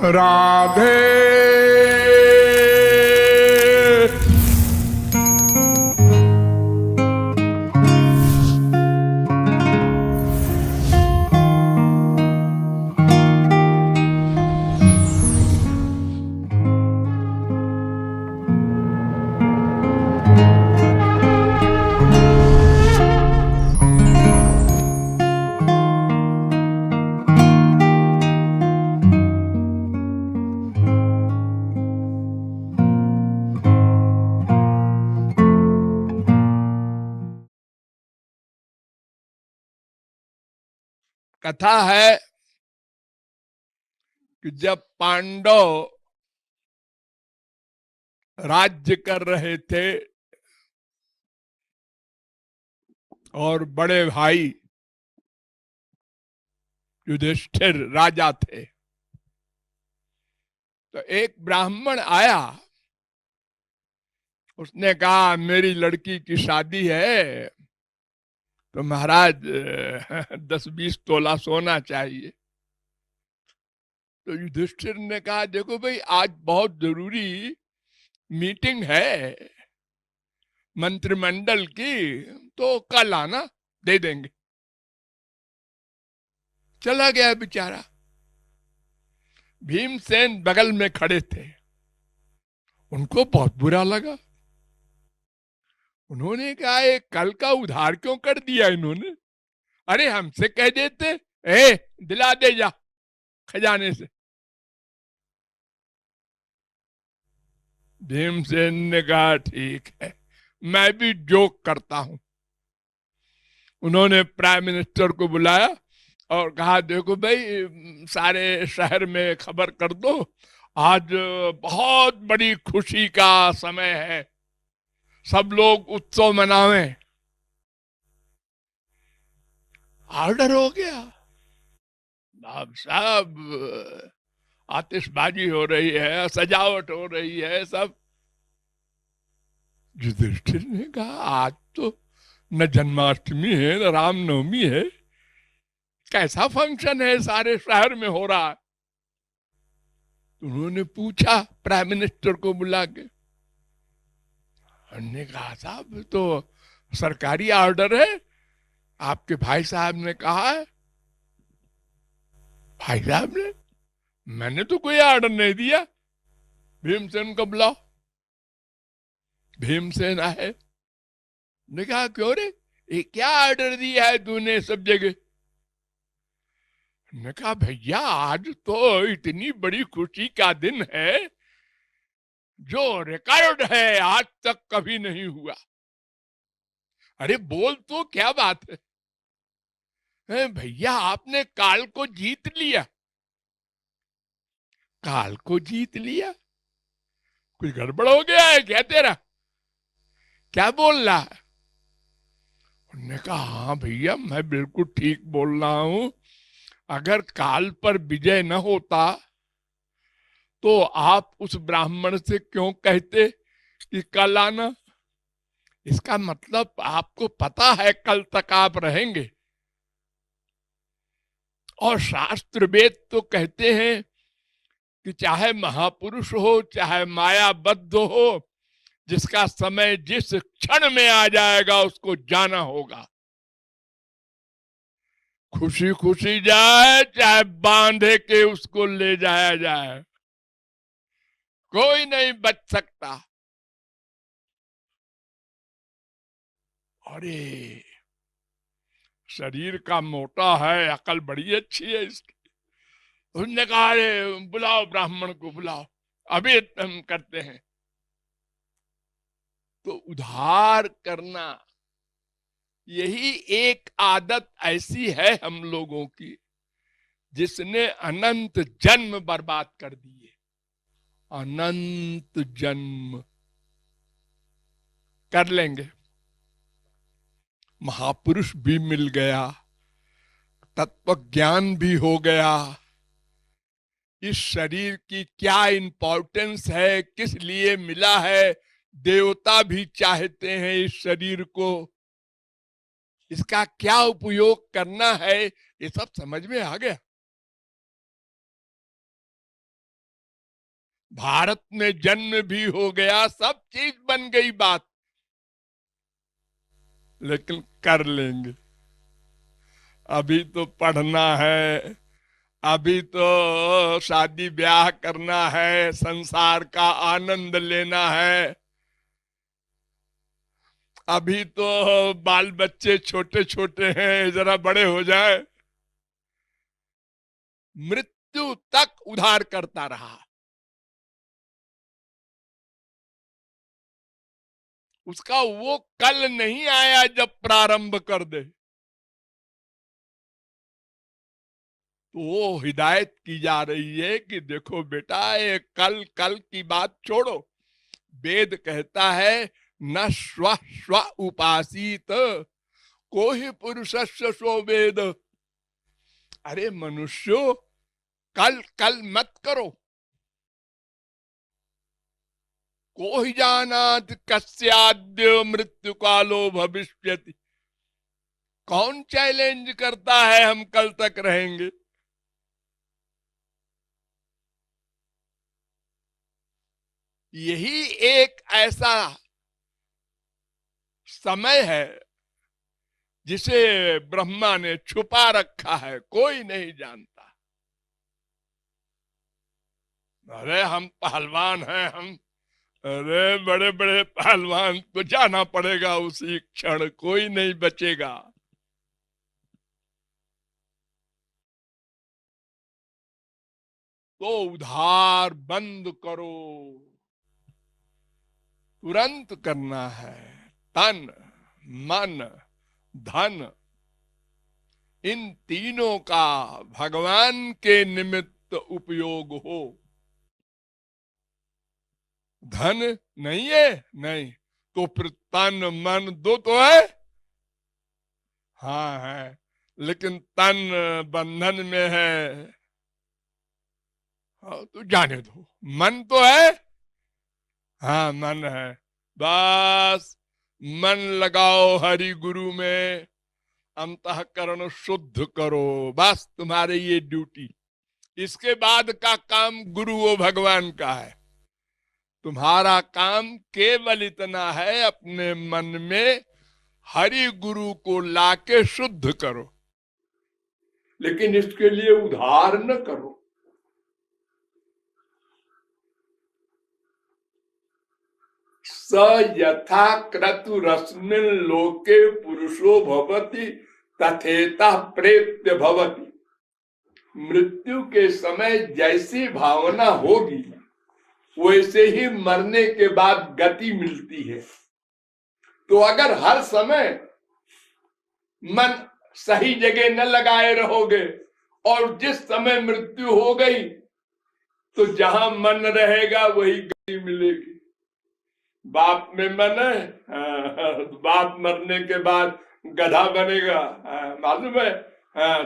राधे कथा है कि जब पांडव राज्य कर रहे थे और बड़े भाई युधिष्ठिर राजा थे, तो एक ब्राह्मण आया। उसने कहा मेरी लड़की की शादी है, तो महाराज 10-20 तोला सोना चाहिए। तो युधिष्ठिर ने कहा देखो भाई, आज बहुत जरूरी मीटिंग है मंत्रिमंडल की, तो कल आना, दे देंगे। चला गया बेचारा। भीमसेन बगल में खड़े थे, उनको बहुत बुरा लगा। उन्होंने कहा ये कल का उधार क्यों कर दिया इन्होंने? अरे हमसे कह देते, ए दिला दे जा खजाने से। भीमसेन ने कहा ठीक है, मैं भी जोक करता हूं। उन्होंने प्राइम मिनिस्टर को बुलाया और कहा देखो भाई, सारे शहर में खबर कर दो, आज बहुत बड़ी खुशी का समय है, सब लोग उत्सव मनावें। ऑर्डर हो गया। अब सब आतिशबाजी हो रही है, सजावट हो रही है, सब। युधिष्ठिर ने कहा आज तो न जन्माष्टमी है न रामनवमी है, कैसा फंक्शन है सारे शहर में हो रहा है? उन्होंने पूछा प्राइम मिनिस्टर को बुला के। उन्होंने कहा साहब तो सरकारी ऑर्डर है, आपके भाई साहब ने कहा है। भाई साहब ने? मैंने तो कोई ऑर्डर नहीं दिया। भीमसेन को बुलाओ। भीमसेन आए। ने कहा क्यों रे, ये क्या ऑर्डर दिया है तूने सब जगह? ने कहा भैया आज तो इतनी बड़ी खुशी का दिन है जो रिकॉर्ड है, आज तक कभी नहीं हुआ। अरे बोल तो, क्या बात है? भैया आपने काल को जीत लिया। काल को जीत लिया? कुछ गड़बड़ हो गया है क्या तेरा? क्या बोल रहा है? उन्होंने कहा हाँ भैया, मैं बिल्कुल ठीक बोल रहा हूं। अगर काल पर विजय न होता तो आप उस ब्राह्मण से क्यों कहते कि कल आना? इसका मतलब आपको पता है कल तक आप रहेंगे। और शास्त्र वेद तो कहते हैं कि चाहे महापुरुष हो चाहे मायाबद्ध हो, जिसका समय जिस क्षण में आ जाएगा उसको जाना होगा। खुशी खुशी जाए चाहे बांधे के उसको ले जाया जाए, कोई नहीं बच सकता। अरे शरीर का मोटा है, अकल बड़ी अच्छी है इसकी। उसने कहा अरे बुलाओ ब्राह्मण को, बुलाओ, अभी हम करते हैं। तो उधार करना, यही एक आदत ऐसी है हम लोगों की जिसने अनंत जन्म बर्बाद कर दिए। अनंत जन्म कर लेंगे। महापुरुष भी मिल गया, तत्व ज्ञान भी हो गया, इस शरीर की क्या इंपॉर्टेंस है, किस लिए मिला है, देवता भी चाहते हैं इस शरीर को, इसका क्या उपयोग करना है, ये सब समझ में आ गया। भारत में जन्म भी हो गया, सब चीज बन गई बात, लेकिन कर लेंगे। अभी तो पढ़ना है, अभी तो शादी ब्याह करना है, संसार का आनंद लेना है, अभी तो बाल बच्चे छोटे छोटे हैं, जरा बड़े हो जाए। मृत्यु तक उधार करता रहा, उसका वो कल नहीं आया जब प्रारंभ कर दे। तो वो हिदायत की जा रही है कि देखो बेटा, ये कल कल की बात छोड़ो। वेद कहता है न स्व स्व उपासित को ही पुरुषस्य सो वेद। अरे मनुष्यो, कल कल मत करो। को ही जानात कस्याद्य मृत्यु कालो भविष्यति। कौन चैलेंज करता है हम कल तक रहेंगे? यही एक ऐसा समय है जिसे ब्रह्मा ने छुपा रखा है, कोई नहीं जानता। अरे हम पहलवान हैं, हम, अरे बड़े बड़े पहलवान को जाना पड़ेगा उसी क्षण, कोई नहीं बचेगा। तो उधार बंद करो, तुरंत करना है। तन, मन, धन, इन तीनों का भगवान के निमित्त उपयोग हो। धन नहीं है, नहीं, तो फिर तन मन दो तो है। हाँ है, लेकिन तन बंधन में है। हाँ, तो जाने दो। मन तो है, हाँ मन है, बस मन लगाओ हरि गुरु में, अंतःकरण शुद्ध करो, बस तुम्हारे ये ड्यूटी। इसके बाद का काम गुरु वो भगवान का है। तुम्हारा काम केवल इतना है, अपने मन में हरि गुरु को लाके शुद्ध करो, लेकिन इसके लिए उधार न करो। स यथा क्रतु रश्मिन लोके पुरुषो भवति तथेता प्रेत्य भवति। मृत्यु के समय जैसी भावना होगी वैसे ही मरने के बाद गति मिलती है। तो अगर हर समय मन सही जगह न लगाए रहोगे और जिस समय मृत्यु हो गई तो जहां मन रहेगा वही गति मिलेगी। बाप में मन है, बाप मरने के बाद गधा बनेगा, मालूम है?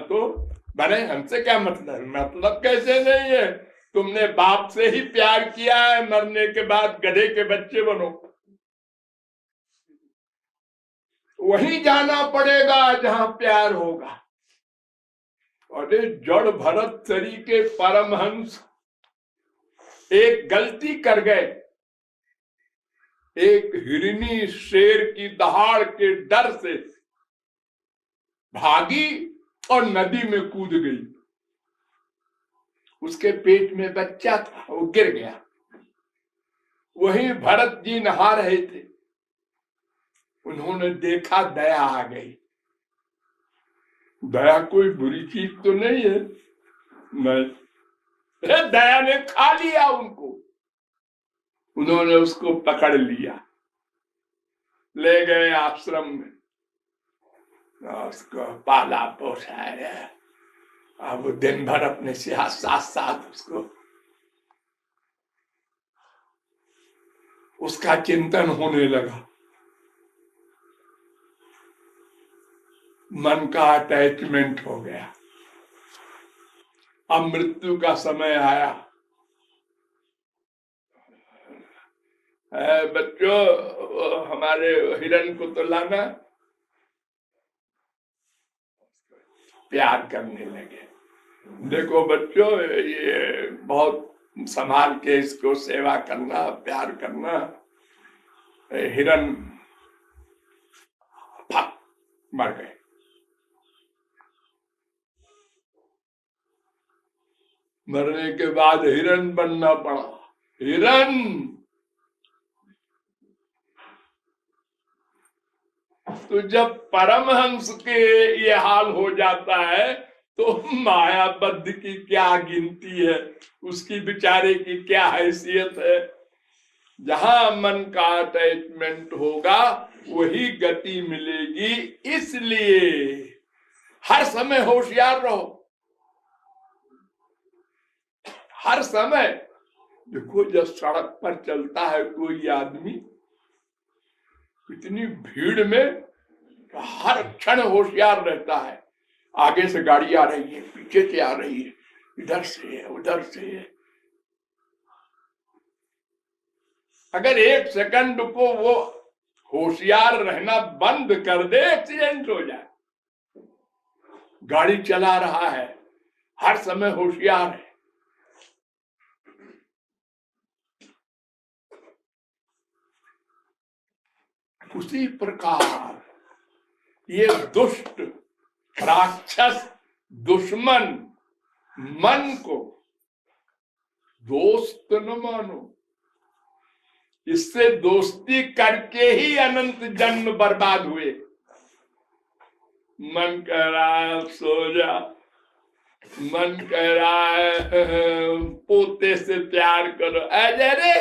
तो बने, हमसे क्या मतलब? मतलब कैसे नहीं है, तुमने बाप से ही प्यार किया है, मरने के बाद गधे के बच्चे बनो। वहीं जाना पड़ेगा जहां प्यार होगा। अरे जड़ भरत सरी के परमहंस एक गलती कर गए। एक हिरनी शेर की दहाड़ के डर से भागी और नदी में कूद गई। उसके पेट में बच्चा था, वो गिर गया। वहीं भरत जी नहा रहे थे, उन्होंने देखा, दया आ गई। दया कोई बुरी चीज तो नहीं है, नहीं, दया ने खा लिया उनको। उन्होंने उसको पकड़ लिया, ले गए आश्रम में, उसको पाला पोसाया। अब वो दिन भर अपने साथ साथ उसको, उसका चिंतन होने लगा। मन का अटैचमेंट हो गया। अब मृत्यु का समय आया। बच्चों, हमारे हिरण को तो लाना। प्यार करने लगे। देखो बच्चों, ये बहुत संभाल के इसको सेवा करना, प्यार करना। हिरन फक मर गए। मरने के बाद हिरन बनना पड़ा। हिरन तो जब परमहंस के ये हाल हो जाता है तो मायाबद्ध की क्या गिनती है, उसकी बेचारे की क्या हैसियत है। जहां मन का अटैचमेंट होगा वही गति मिलेगी। इसलिए हर समय होशियार रहो, हर समय। देखो जब सड़क पर चलता है कोई आदमी, इतनी भीड़ में हर क्षण होशियार रहता है। आगे से गाड़ी आ रही है, पीछे से आ रही है, इधर से है, उधर से है। अगर एक सेकंड को वो होशियार रहना बंद कर दे, एक्सीडेंट हो जाए। गाड़ी चला रहा है, हर समय होशियार है। उसी प्रकार ये दुष्ट राक्षस दुश्मन मन को दोस्त न मानो। इससे दोस्ती करके ही अनंत जन्म बर्बाद हुए। मन कह रहा है सो जा, मन कह रहा है पोते से प्यार करो, अरे रे।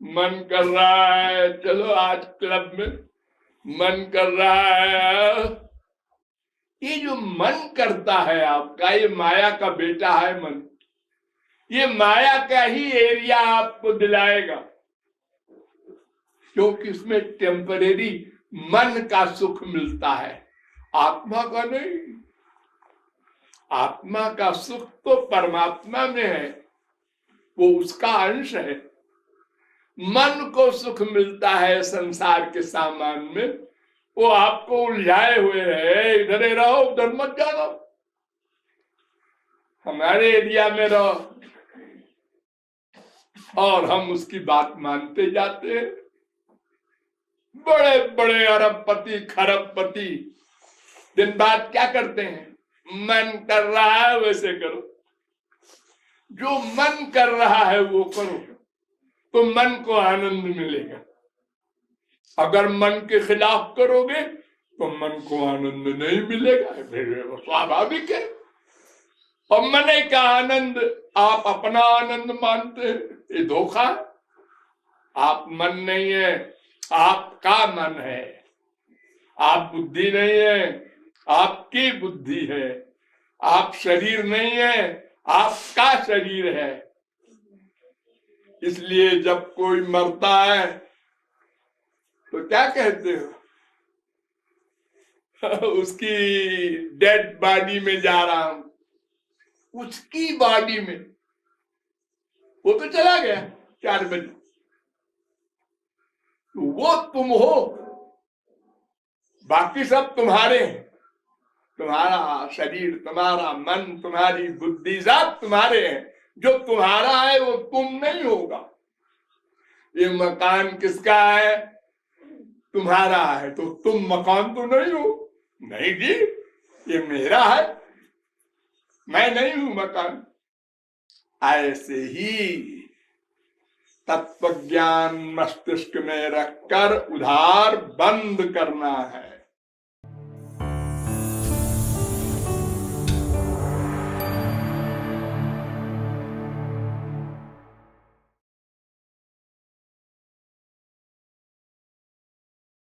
मन कर रहा है चलो आज क्लब में, मन कर रहा है। ये जो मन करता है आपका, ये माया का बेटा है मन। ये माया का ही एरिया आपको दिलाएगा, क्योंकि इसमें टेम्परेरी मन का सुख मिलता है, आत्मा का नहीं। आत्मा का सुख तो परमात्मा में है, वो उसका अंश है। मन को सुख मिलता है संसार के सामान में, वो आपको उलझाए हुए है। इधर ही रहो, उधर मत जाओ, हमारे एरिया में रहो। और हम उसकी बात मानते जाते हैं। बड़े बड़े अरबपति खरबपति दिन बाद क्या करते हैं? मन कर रहा है वैसे करो, जो मन कर रहा है वो करो, तो मन को आनंद मिलेगा। अगर मन के खिलाफ करोगे तो मन को आनंद नहीं मिलेगा, फिर स्वाभाविक है। और मन का आनंद आप अपना आनंद मानते हैं, ये धोखा। आप मन नहीं है, आपका मन है। आप बुद्धि नहीं है, आपकी बुद्धि है। आप शरीर नहीं है, आपका शरीर है। इसलिए जब कोई मरता है तो क्या कहते हो? उसकी डेड बॉडी में जा रहा हूं। उसकी बॉडी में, वो तो चला गया 4 बजे, वो तुम हो, बाकी सब तुम्हारे हैं। तुम्हारा शरीर, तुम्हारा मन, तुम्हारी बुद्धि सब तुम्हारे हैं। जो तुम्हारा है वो तुम नहीं होगा। ये मकान किसका है? तुम्हारा है, तो तुम मकान तो नहीं हो। नहीं जी, ये मेरा है, मैं नहीं हूं मकान। ऐसे ही तत्व ज्ञान मस्तिष्क में रखकर उधार बंद करना है।